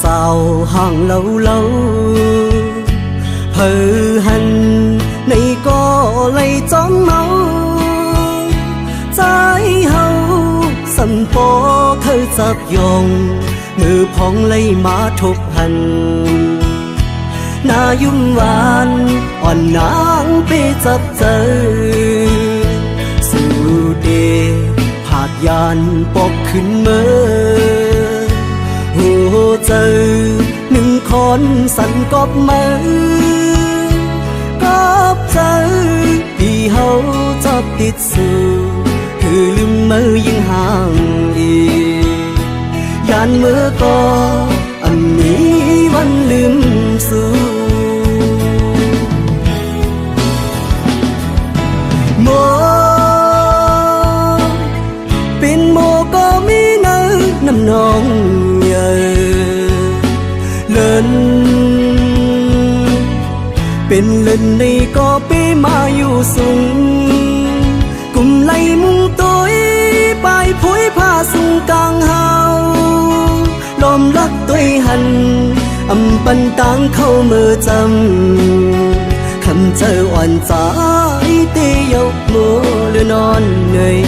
สาวห่างเล่าเพอหันในก็เลยจ้องเมาใจเฮาสันปอเคยจับยองมือพองเลยมาทบหันนายุ่มหวานอ่อนนางไปจับเจอสู่เดผาดยานปอกขึ้นเมื่อหัวเจอหนึ่งคนสั่นกอบมือกอบเจอที่เฮาจับติดสู่คือลืมมือยิ่งห่างอียานมือก็อันนี้วันลืมสู่โมเป็นโมก็มีเนื้อน้ำนองใหญ่เลินเป็นเล่นในก็ไปมาอยู่สูงกุมไหลมุงตัวไปผุยผ้าสูงกลางเฮาลมรักตัวหันอำปันตังเข้ามือจำคำเจออ่อนใจเตยกมือหรือนอนเหนื่อย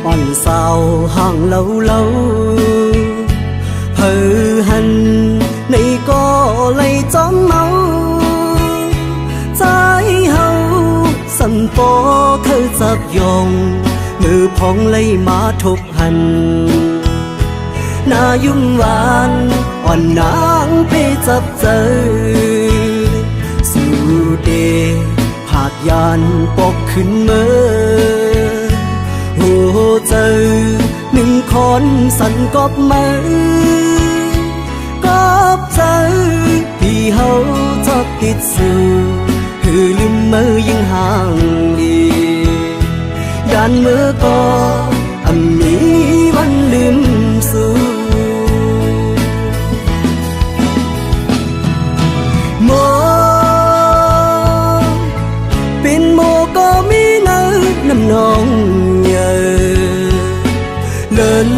อ่อนสาวห่างเล่าเพอหันในก็เลยจ้องเมาใจเฮาสันปอเคยจับยองมือพองเลยมาทบหันนายุ่มหวานอ่อนนางไปจับเจอสู่เดผาดยานปอกขึ้นเมื่อหัวเจอหนึ่งคนสั่นกอบมือกอบเจอที่เฮาจับติดสู่คือลืมมือยิ่งห่างอียานมือก็อันนี้วันลืมสู่โมเป็นโมก็มีเนื้อน้ำนองเลิน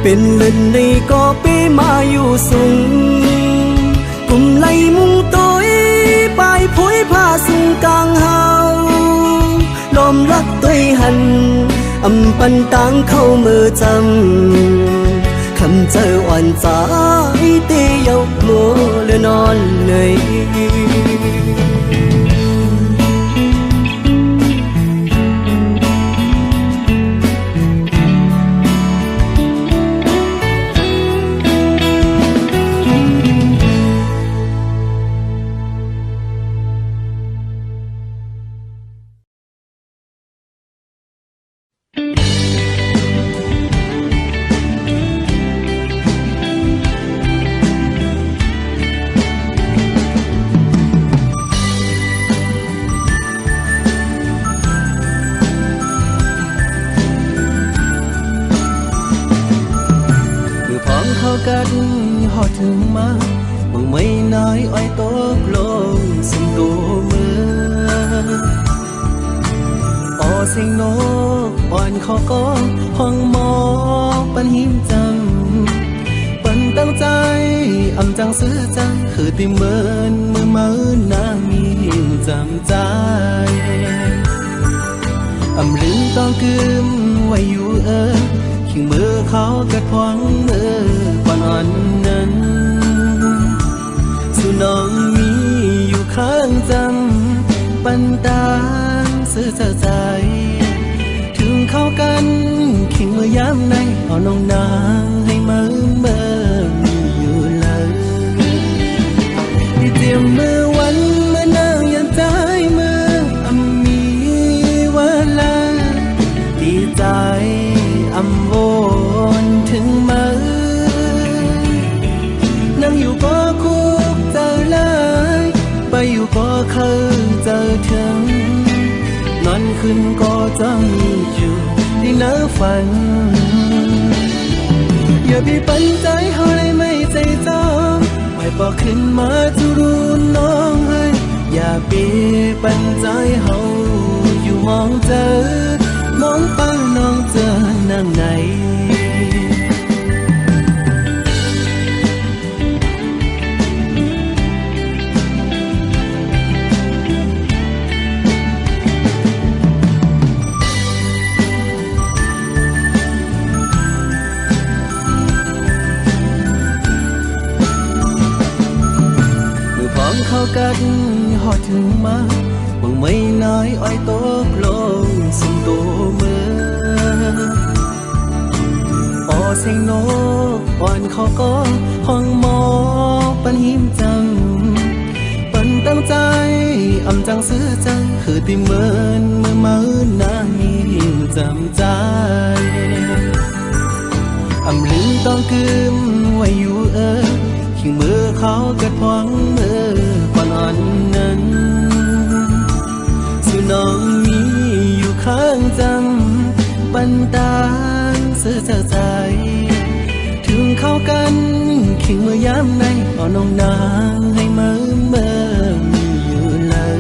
เป็นเล่นในก็ไปมาอยู่สูงกุมไหลมุงตัวไปผุยผ้าสูงกลางเฮาลมรักตัวหันอำปันตังเข้ามือจำคำเจออ่อนใจเตยกมือหรือนอนเหนื่อยกันหอดถึงมามึงไม่น้อยอ้อยตกลงสุ่มตัวมือออเสียงนกอ่อนขอก็ห้องหมอปันหิมจำปันตั้งใจอำจังซื้อจังคือติเมินมือมือนางมีหิมจำใจอำลืมต้องกึมไว้อยู่ขิงมือเขากระพวงมือก่อนอ่อนนั้นสู่น้องมีอยู่ข้างจำปันตางซื้อใจ ถึงเข้ากันขิงมือยามในเอาน้องนางให้มือมีอยู่เลยที่เตรียมมือวันเมื่อนางยันใจมือมี ฝันอย่าพี่ปันใจเฮาได้ไม่ใจจองไม่บอกขึ้นมาจะรู้น้องเฮ้ยอย่าพี่ปันใจเฮาอยู่มองเจอมองเป้าน้องเจอนั่งไหนเข้ากันหอดถึงมาหวังไม่น้อยอ้อยตกลงสุ่มตัวมือปอเสียงนกอ่อนเขาก็ห้องหมอปันหิมจังปันตั้งใจอำจังซื้อจังคือติเหมือนเมื่อมานามีจำใจอำลืมต้องกึมไว้อยู่ขิงมือเขากระพองมือก่อนอ่อนนั้นสู่น้องมีอยู่ข้างจำปันตางเสื้อใจถึงเข้ากันขิงมือย้ำในเอาน้องนางให้เมื่ออยู่เลย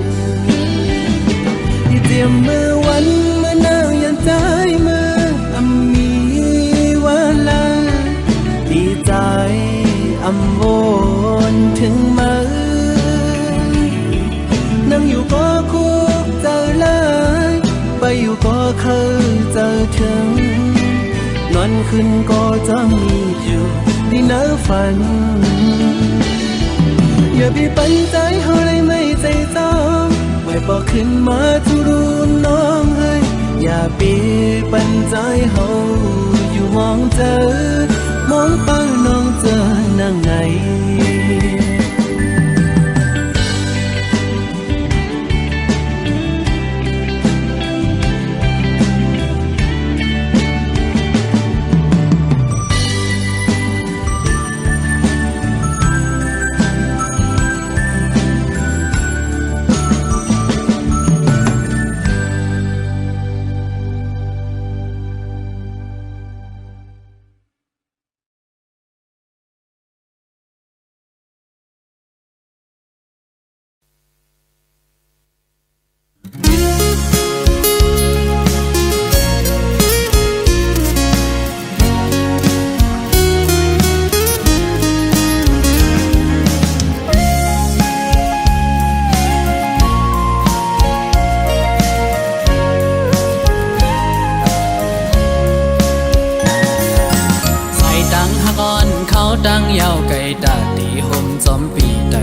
ที่เตรียมมือวันเมื่อหนาวยันใจมือมีวันละดีใจอำวนถึงมือนั่งอยู่ก็คุกเจอเลยไปอยู่ก็เคยเจอถึงนอนขึ้นก็จะมีอยู่ที่เนื้อฝันอย่าพี่ปันใจเฮาได้ไม่ใจจองไม่บอกขึ้นมาทุรู้น้องเฮ้ยอย่าพี่ปันใจเฮาอยู่มองเจอมองเป้าน้องเจอนั่งไงตั้งยาวไกลตาตีห่มจอมปีใด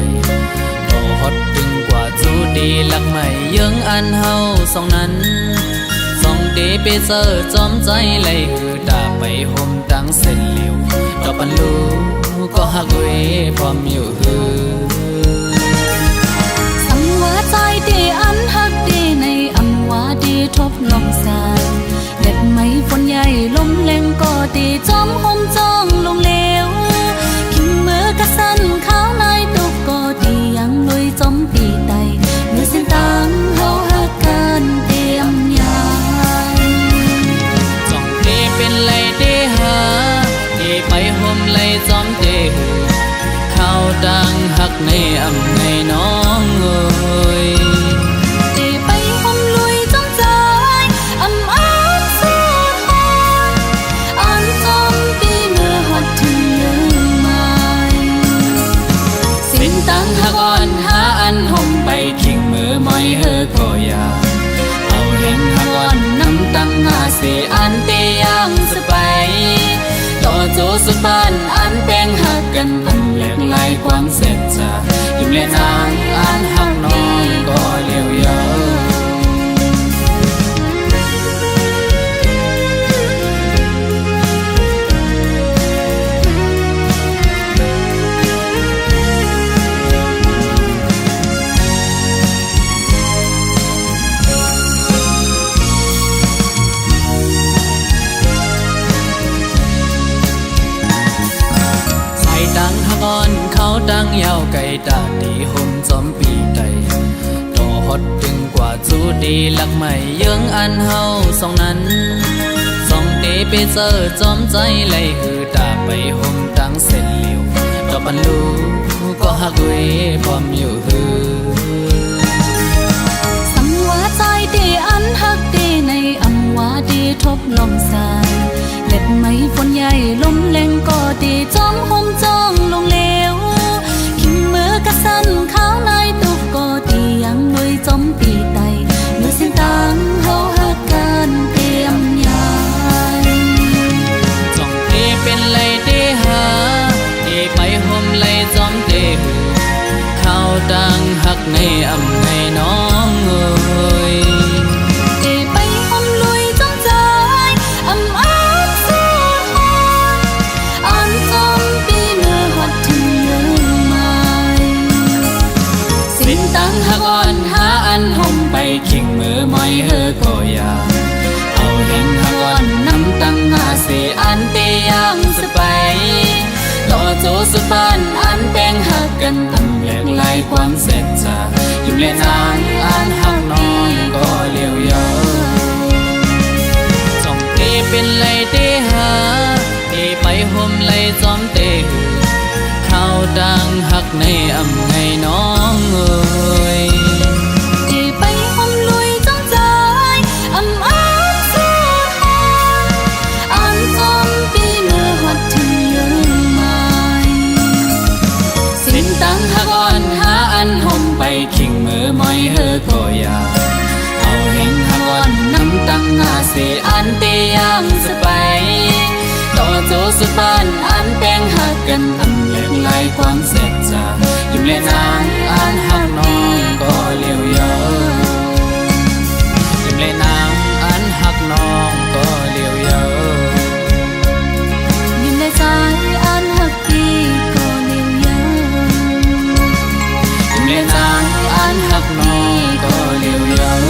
ก็ฮอดถึงกว่าจูดีหลักใหม่ยังอันเฮาสองนั้นสองเดเปเซอร์จอมใจไหลคือตาไปห่มตั้งเส้นเหลียวดอกปันลูก็หักเวพร้อมอยู่คือสังว่าใจเดอันหักเดในอำว่าเดทบลองสานเล็ดไม้ฝนใหญ่ลมแรงก็เดจอมห่มจ้องลงเลวกระสันข้าวในตุกก็ดียังลุยจมปีใดเมื่อสิ้นตังเฮาหักกันเตรียมยายจ้องเดเป็นไรเดหาเดไปห่มไรจอมเดข้าวดังหักในอำในน้องเอ้ยเดไปห่มลุยจอมใจอำอ้อนเสียหอนอ่อนจอมปีเมื่อหดถึงตั้งหักอ่อนหาอันห่มไปขิงมือมอยเฮอก็อยากเอาเห็นหักอ่อนน้ำตั้งหาเสียอันเตยังสไปต่อโจสุดบ้านอันแป้งหักกันมันแหลกลายความเสร็จจะยุ่งเล่นนางอันหักน้องก็เลี้ยวยาวเขาตั้งยาวไกลตาตีห่มจอมปีใดต่อฮอดถึงกว่าจูดีหลักใหม่ยังอันเฮาสองนั้นสองเด ไปเจอจอมใจเลยหือตาไปห่มตั้งเส้นเหลียวต่อปันลูก็หักเวพร้อมอยู่หือสังว่าใจดีอันหักดีในอำว่าดีทบลมสายเล็ดไม้ฝนใหญ่ลมแรงก็ดีจอมห่มจ้องลงเลวขิมมือกระสันขาวลายตุกก็ดียังลุยจอมปีไตเมื่อเส้นตังเฮาหักกันเตรียมยายจ้องเตเป็นไรเตหาเตไปห่มไรจอมเตหือเข้าตังหักในอำในน้องเอ้ยไปห่มลุยจอมใจอำอ้างสู้หอนอ่อนจอมปีเมื่อหัดถึงเยอะไม่สิ้นตังหักอ่อนหาอันห่มไปขิงมือมอยเฮอก็อยาเอาเห็นหักอ่อนน้ำตังหาเสอันเตยังสไปต่อโจสุดบ้านอันแป้งหักกันตั้งแหลกลายความเสร็จจาอยู่เลนางอันหักน้องก็เลี้ยวยาวจ้องเตเป็นไรเตหาเตไปห่มไรจอมเตหือเข้าดังหักในอำในน้องเอ้ยไปห่มลุยจอมใจอำอ้างสู้หอนอ่อนจอมปีเมื่อหัดถึงเยอะไม่สิ้นตังหักอ่อนหาอันห่มไปขิงมือมอยเฮอก็อยาเอาเห็นหักอ่อนน้ำตังหาเสอันเตยังสไปต่อโจสุดบ้านอันแป้งหักกันตั้งแหลกลายความเสร็จจาอยู่เลนางอันหักน้องก็เลี้ยวยาวอยู่เลนางอันหักน้องก็เลี้ยวยาวอยู่ในใจอันหักพี่ก็เลี้ยวยาวอยู่เลนางอันหักน้องก็เลี้ยวยาว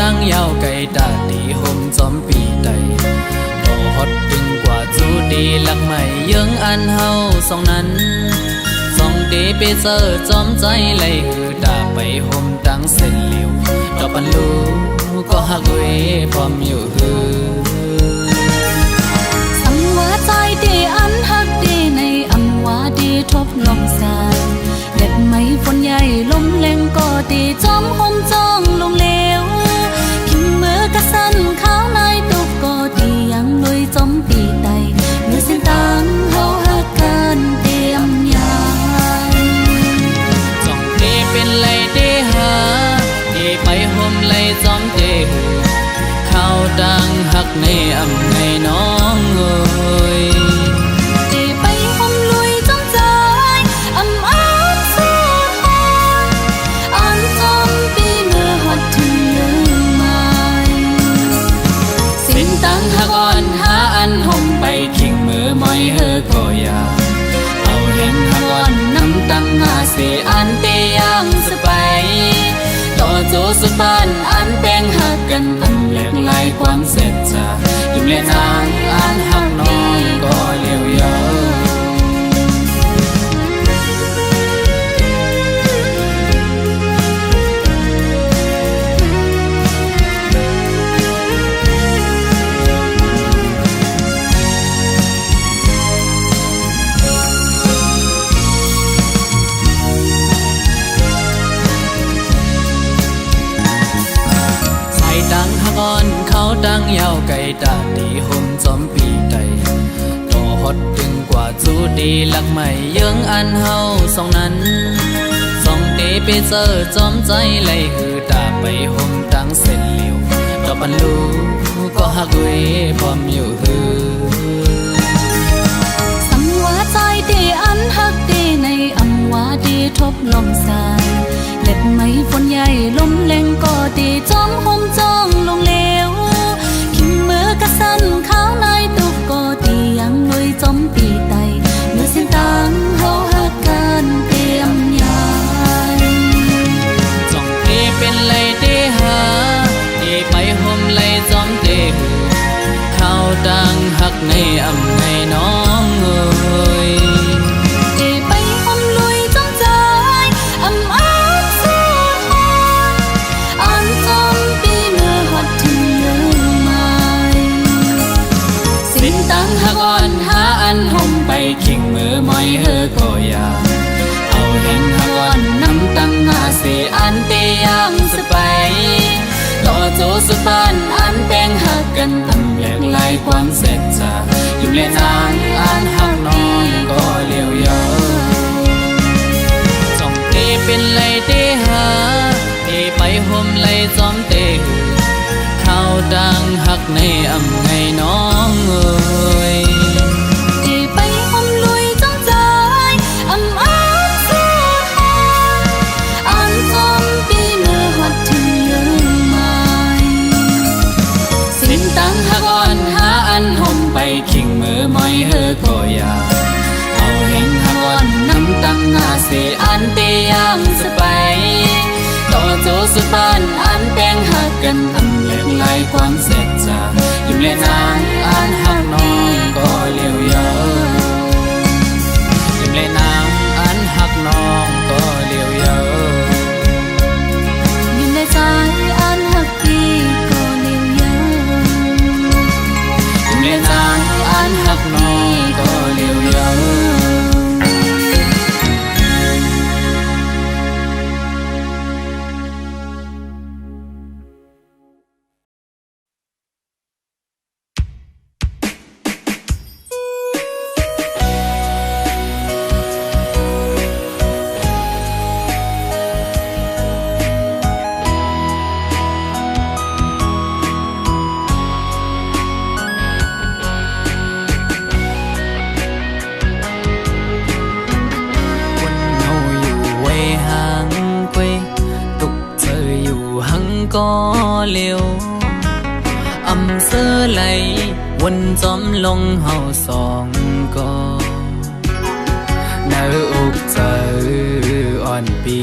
ดังยาวไก่ตาตีห่มจอมปีไตก็ฮอดตึงกว่าจูดีหลักใหม่เยื้องอันเฮาสองนั้นสองเดไปเจอจอมใจเลยหือตาไปห่มตั้งเส้นเหลียวต่อปันลูก็หักเวพร้อมอยู่หือสังว่าใจดีอันหักดีในอำว่าดีทบลมสายเล็ดไม้ฝนใหญ่ลมแรงก็ดีจอมห่มจ้องลงเลวมือกระสันขาวลายตุกก็ดียังลุยจอมปีไตเมื่อเส้นตังเฮาหักกันเตรียมยายจ้องเตเป็นไรเตหาเตไปห่มไรจอมเตหือเข้าดังหักในอำในน้องเอ้ยไปห่มลุยจอมใจอำอ้างสู้หอนอ่อนจอมปีเมื่อหัดถึงเยอะสิ้นตังหักอ่อนหาอันห่มไปขิงมือมอยเฮอก็อยาเอาเห็นหักอ่อนน้ำตังหาเสอันเตยังสไปต่อโจสุดบ้านอันแป้งหักกันตั้งแหลกลายความเสร็จจาอยู่เลนางอันหักน้องก็เลี้ยวยาวเขาดังยาวไก่ตาตีห่มจอมปีไตต่อฮอดถึงกว่าจูดีหลักใหม่เยื้องอันเฮาสองนั้นสองเดไปเจอจอมใจเลยหือตาไปห่มตั้งเส้นเหลียวต่อปันลูก็หักเวพร้อมอยู่หือสังว่าใจดีอันหักดีในอำว่า ดีทบลมสายเล็บไม้ฝนใหญ่ลมแรงก็ดีจอมห่มจ้องลงเหลวขิงมือกระสันข้าวในตุกก็ดียังลุยจอมปีไตเมื่อเส้นตังเฮาหักกันเตรียมยายจ้องเตเป็นไรเตหาเตไปห่มไรจอมเตข้าวดังหักในอำในน้องเอ้ยเตไปห่มลุยจอมใจอำอ้างสุดหอยอันจอมปีเมื่อหัดถึงเลือไม้สินตังหักอ่อนหาอันห่มไปขิงมือมอยเฮอก็อยากเอาแห่งหักอ่อนน้ำตังหาเสอันเตยังสไปต่อโจสุปานอันแป้งหักกันตำแหลกลายความเสร็จจาอยู่เล่นทางอันหักน้องก็เลี้ยวยาวจ้องเตเป็นไรเตหาเตไปห่มไรจอมเตข้าวดังหักในอำไงน้องเอ้ยเตไปห่มลุยจอมใจอำอ้างสุดหอยอันจอมปีเมื่อหัดถึงเลือไม้สินตังหักอ่อนหาอันห่มไปขิงมือมอยเฮอก็อยากเอาแห่งหักอ่อนน้ำตังหาเสอันเตยังสไปต่อโจสุปานอันแป้งหักกันตำแหลกลายความเสร็จจาอยู่เล่นทางอันหักน้องก็เลี้ยวยาวอยู่เล่นทางอันหักน้องก็เลี้ยวยาวอยู่ในใจอันหักพี่ก็เลี้ยวยาวอยู่เล่นทางอันหักน้องก็เลี้ยวยาวก็เลี้ยวอำเสื้อไหลวนจอมลงเฮาสองก็เนื้ออกเจออ่อนปี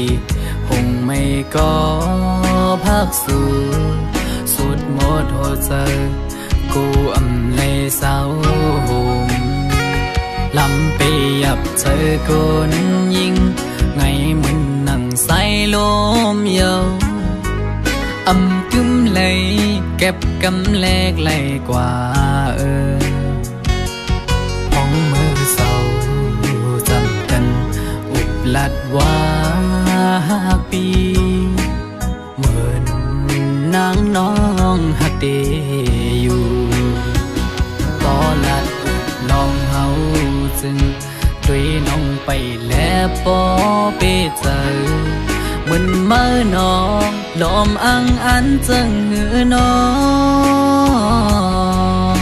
หงไม่ก็พักสู่สุดหมดหัวใจกูอำเลยเศร้าห่มลำไปยับเธอก้นยิงไงเหมือนนั่งใส่ลมเยาอำกึมเลยเก็บกำแลกไหลกว่าห้องมือเศร้าจำกันอุบลัดว่าปีเหมือนนางน้องหักเดอยู่ก็ลัดอุบลองเฮาจึงด้วยน้องไปแล้วปอเปเจอเหมือนเมื่อน้องลมอังอันจังหือน้อง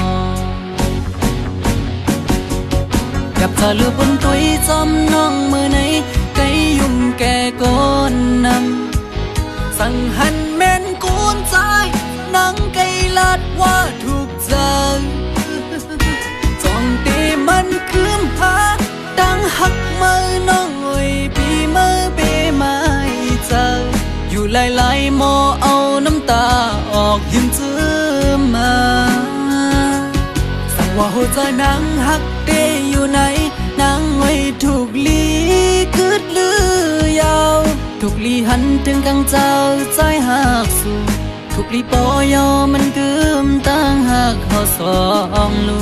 กับเธอลือบนตุยจอมน้องมือไหนไกยุ่งแก่ก้นนำสั่งหันแม่นกูนใจนังไกลัดว่าถูกใจจ้องตีมันคืมหาดังหักมือน้องโอยปีมือเปมาอยู่หลายๆหมอเอาน้ำตาออกยืมเธอมาสั่งว่าหัวใจนางหักเดอยู่ไหนนางไว้ถูกลีคืดลือยาวถูกลีหันถึงกังเจ้าใจหักสู่ถูกลีปอยอมันกึมตั้งหักเขาสองลู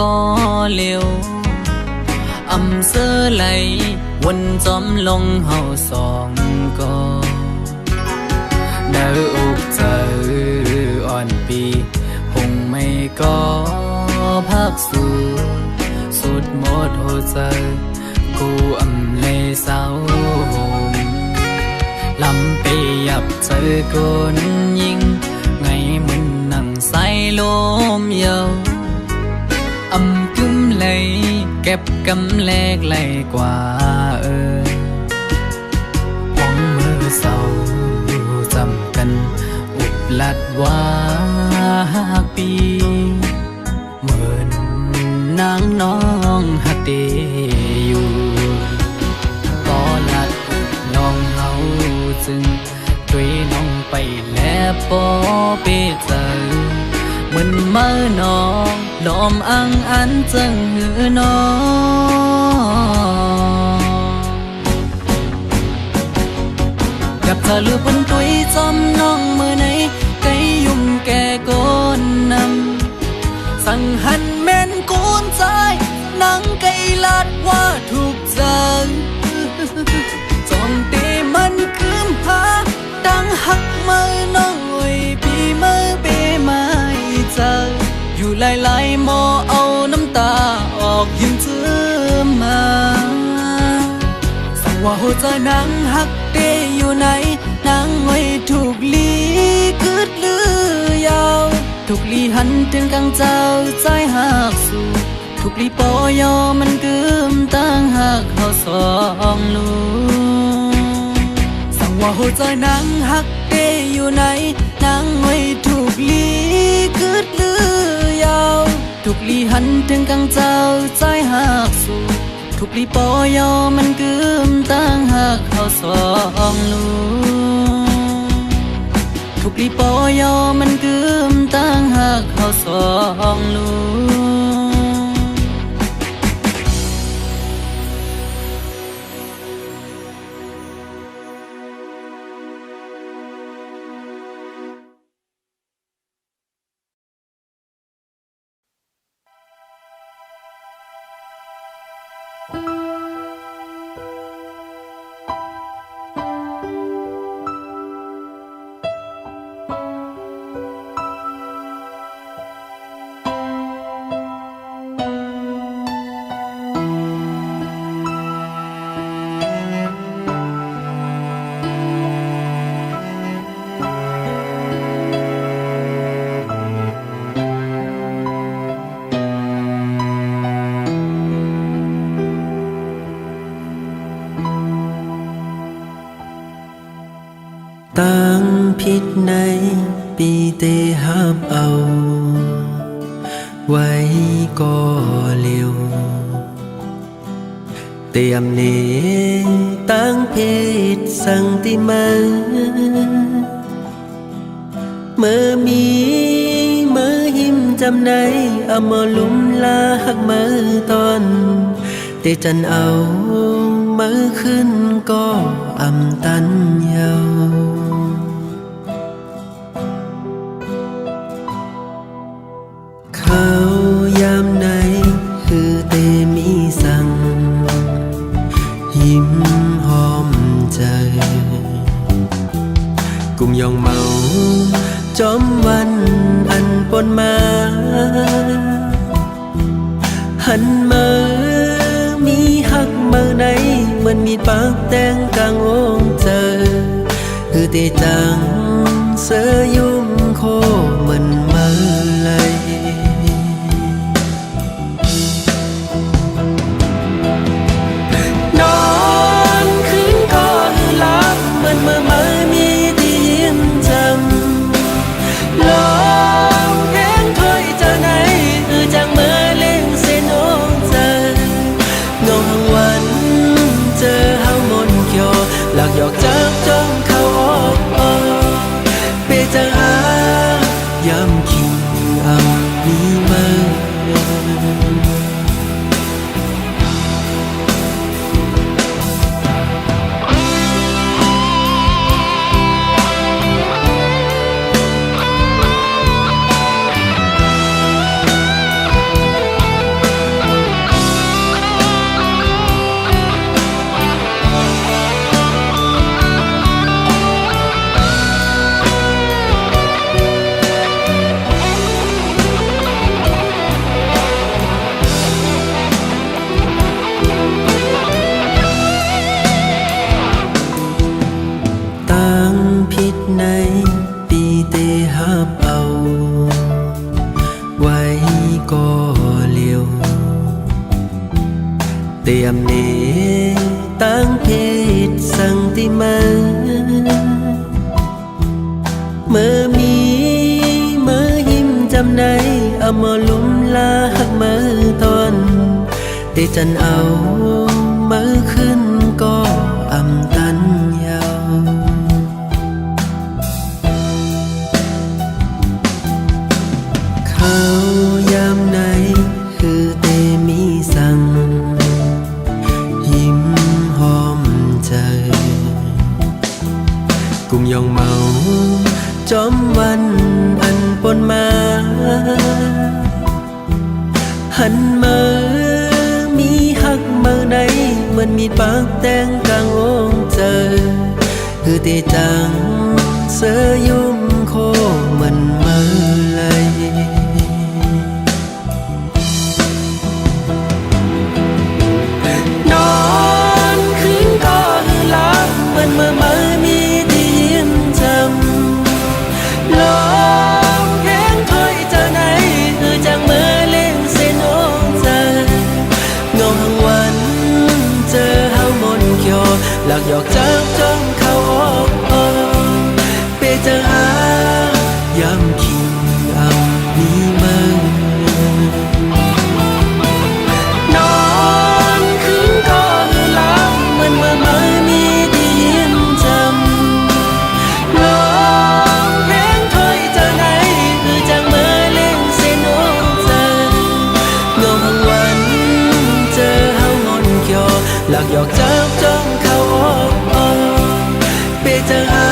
ก็เลี้ยวอำเสื้อไหลวนจอมลงเฮาสองก็เนื้ออกเจอ ดีคงไม่ก็พักสู้สุดหมดหัวใจกูอำเลยเศร้าลำไปยับเจอคนยิงไงมึงนั่งใส่ลมเยาอำกึมเลยเก็บกำแลกไหลกว่าห้องมือเศร้าจำกันอุบลัดว่าปีเหมือนนางน้องหักเดอยู่ก็ลัดลองเฮาจึงช่วยน้องไปแล้วปอเปเจอเหมือนเมื่อน้องลมอังอันจังหือน้องกับเธอลือบนตุยจอมน้องมือไหนไกยุ่มแก่ก้นนำสั่งหันแม่นกูนใจนังไกลาดว่าถูกใจจอมเตมันคืมพาดังหักมือน้องไว้ปีมือเปไม่เจออยู่หลายๆหมอเอาน้ำตาออกยิ้มเจือมาสั่งว่าหัวใจนางหักเตอยู่ไหนนางไว้ถูกลีกึดลือยาวถูกลีหันถึงกลางเจ้าใจหักสู่ถูกลีปอยอมันกึมตั้งหักเขาสองลูกสั่งว่าหัวใจนางหักเตอยู่ไหนนางไว้ถูกลีกึดลือยาวถูกลีหันถึงกลางเจ้าใจหักสู่ถูกลีปอยอมันกึมตั้งหักเขาสองลูกถูกลีปอยอมันกึมตั้งหักเขาสองลูกตั้งผิดในปีเตหับเอาไว้ก็เร็วเตรียมเนตั้งผิดสั่งติมาเมื่อมีเมื่อหิมจำในเอามาลุ่มลาหักมือตอนเตจันเอามือขึ้นก็อำตันเยาเขายามไหนคือเตมีสั่งยิ้มหอมใจกุมยองเมาจอมวันอันปนมาหันมามีหักเมื่อไหนเหมือนมีปากแตงกลางองเจอคือเตจังเสยยุ่มโคเหมือนเมื่อไรนอนคืนก็หลับเหมือนเมื่อมีที่ยิ้มจำลองแห้งถ้อยเจอไหนคือจังเมื่อเล่งเส้นองเจองงวันเจอเฮามนเขียวหลักหยอกจับจ้องเข้าออกเปจังหายำคิงเอานี้มา ยามนี้ตั้งเพศสังติมาเมื่อมีเมื่อยิ้มจำในเอามาลุ่มลาหักเมื่อตอนได้จันเอาเมื่อขึ้นก็อำตันยาวเขายามไหนคือเตมีสั่งยิ้มหอมใจกุมยองเมาจอมวันอันปนมาหันมามีหักเมื่อใดเหมือนมีปากแตงกลางองเจอคือเตจังเสยยุ่มโคมันเมื่อไรนอนคืนก็คือหลับเหมือนเมื่อมีที่ยิ้มจำลองเพลงถอยเจอไหนคือจังเมื่อเล่นเส้นโอ้ใจเงาหังวันเจอเฮามนเขียวหลักหยอกจับจ้องเข้าออกเปเจอหายำคิงเอามีมึงนอนคืนก็คือหลับเหมือนเมื่อมีที่ยิ้มจำลองเพลงถอยเจอไหนคือจังเมื่อเล่นเส้นโอ้ใจเงาหังวันเจอเฮางอนเขียวหลักหยอกจับจ้องเข้าออกเปเจอหา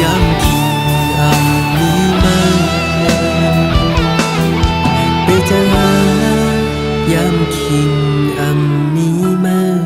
ยำคิงเอามีมึงเปเจอหายำคิงเอามีมึง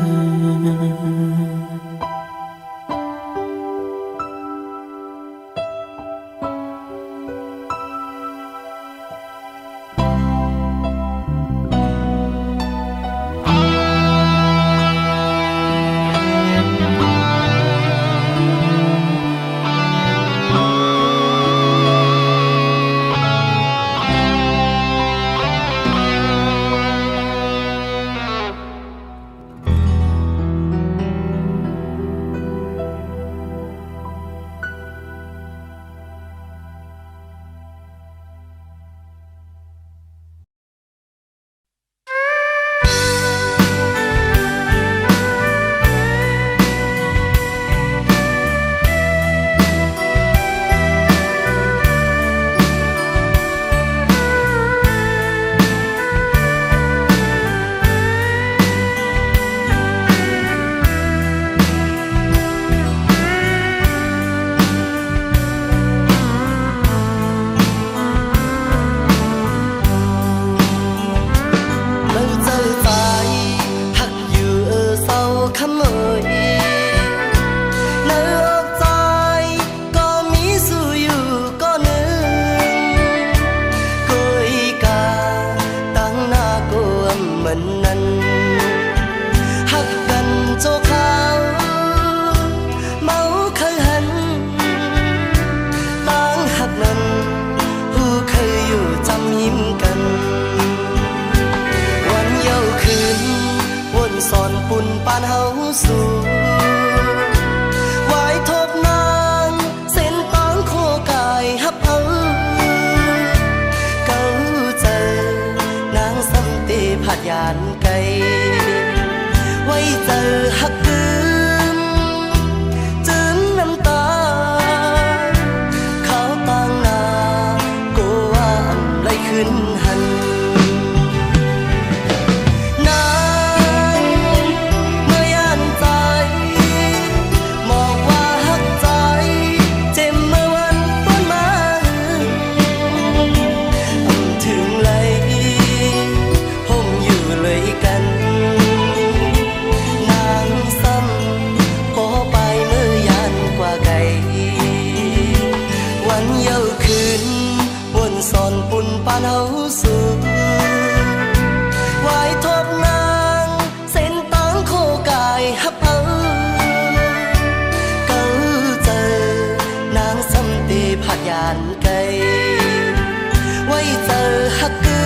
ฮักกึ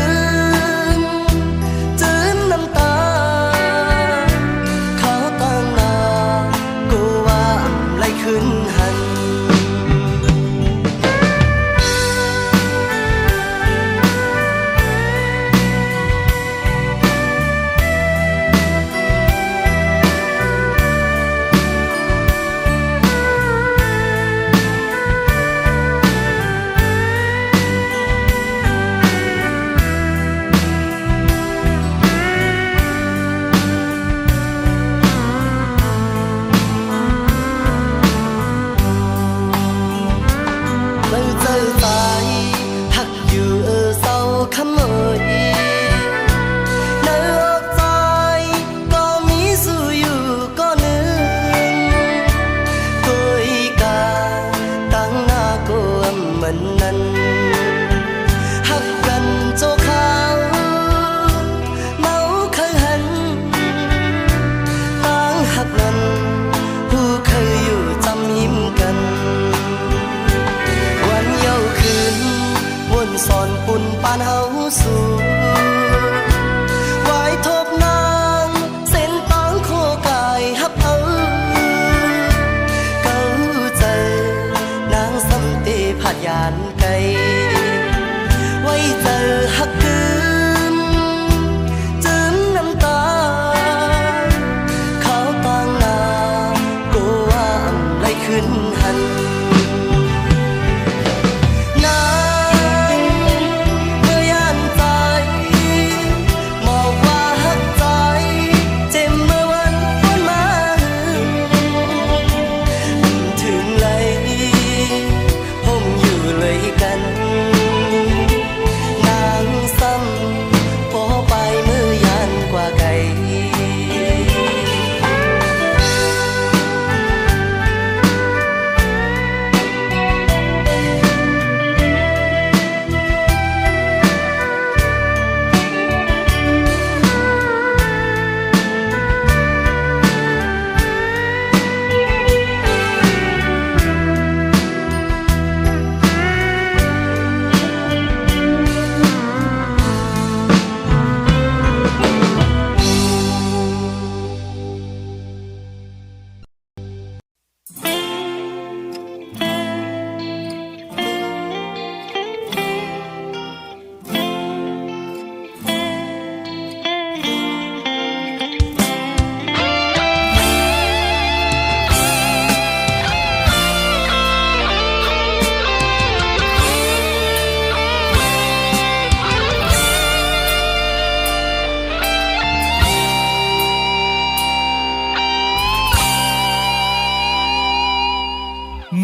มจืนน้ำตา อนปุ่นปานเฮาสู่ไว้ทบนางเส้นตางโคกายฮับเอาเก้าเจอนางสำเตผัดยานไกลไว้เจอฮักคืนจืมน้ำตาเขาต่างนาโกว่าอำไล่ขึ้นหัน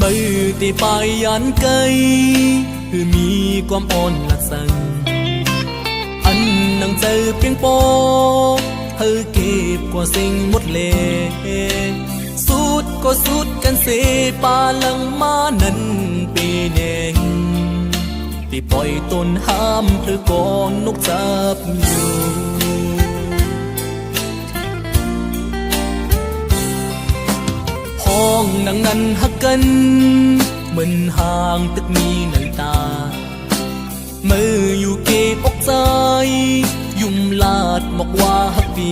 มือที่ปลายยันไกลคือมีความอ่อนหลักสั่งอันนังเจอเพียงโปเธอเก็บกว่าสิ่งหมดเลยสุดก็สุดกันเสปาลังมานั้นปีเน่งที่ปล่อยต้นห้ามเธอก่อนนกจับอยู่ห้องนังนั้นหักกันเหมือนห่างตึกมีในตามืออยู่เก็บอกใจยุ่มลาดบอกว่าหักปี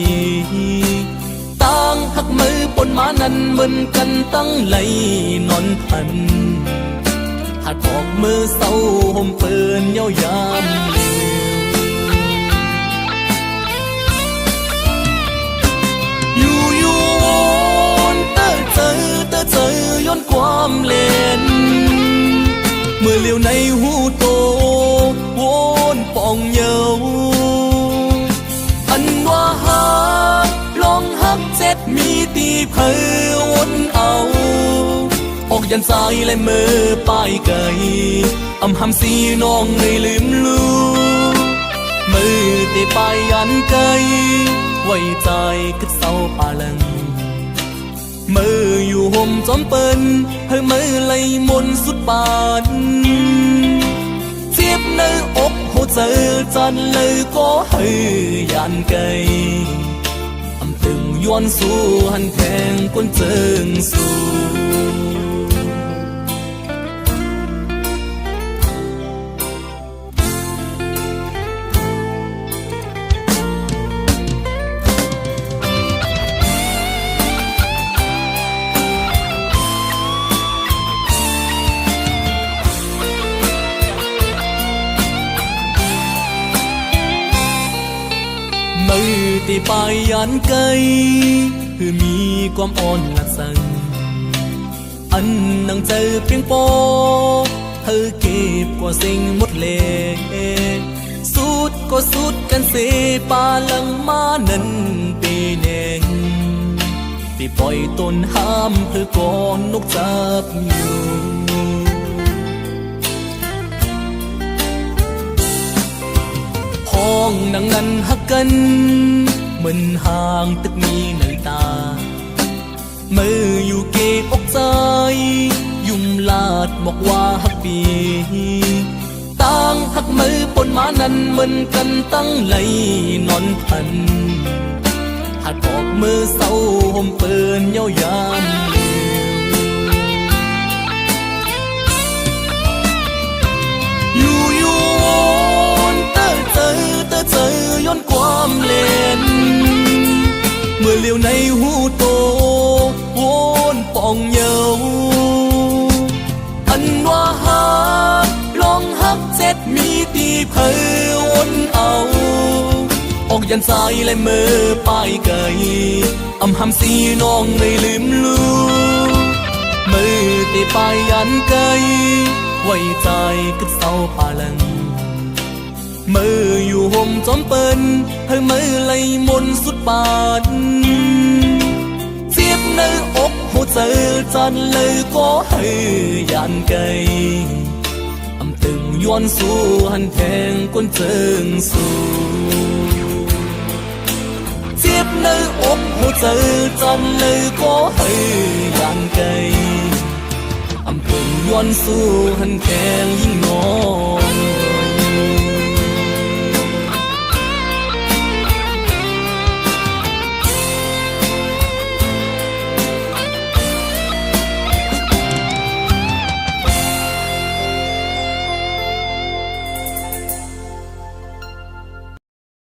ตั้งหักมือปนมานั้นเหมือนกันตั้งไหลนอนพันหัดบอกมือเศร้าห่มเปินเย้ายามเจอย้อนความเล่นเมื่อเลี้ยวในหูโตวนปองเยาอันว่าฮักลองฮักเจ็ดมีตีเพอวนเอาออกยันสายและมือป้ายไก่อำหำสีน้องเลยลืมลูมือตีป้ายยันไก่ไว้ใจกึดเศร้าปาลังมืออยู่ห่มจอมเปิ้นเฮ้มือไหลมนสุดปานเจ็บในอกหัวใจจันเลยก็เฮ้ยันไกอำตึงย้อนสู้หันแทงก้นเจิงสู้มือที่ปลายยันไกลคือมีความอ่อนหลักสั่งอันนังเจอเพียงโปเธอเก็บกว่าสิ่งหมดเลยสุดก็สุดกันเสปาลังมานั้นปีเน่งที่ปล่อยต้นห้ามเธอก่อนนกจับอยู่ห้องนังนั้นหักกันเหมือนห่างตึกมีในตามืออยู่เก็บอกใจยุ่มลาดบอกว่าหักปีตั้งหักมือปนมานั้นเหมือนกันตั้งไหลนอนพันหัดบอกมือเศร้าห่มเปินเย้ายามอยู่ นเตอเจอย้อนความเล่นเมื่อเลี้ยวในหูโตวนปองเยาอันว่าฮักลองฮักเจ็ดมีตีเพอวนเอาออกยันสายและมือป้ายไก่อำหำสีน้องไม่ลืมลูมือตีป้ายยันไก่ไว้ใจกึดเศร้าปาลังมืออยู่ห่มจอมเปิ้นเฮ้มือไหลมนสุดปานเสียบในอกหัวใจจันเลยก็ให้ยันไก่อำตึงย้อนสู้หันแทงก้นเจิงสู้เสียบในอกหัวใจจันเลยก็ให้ยันไก่อำตึงย้อนสู้หันแทงยิ่งน้อย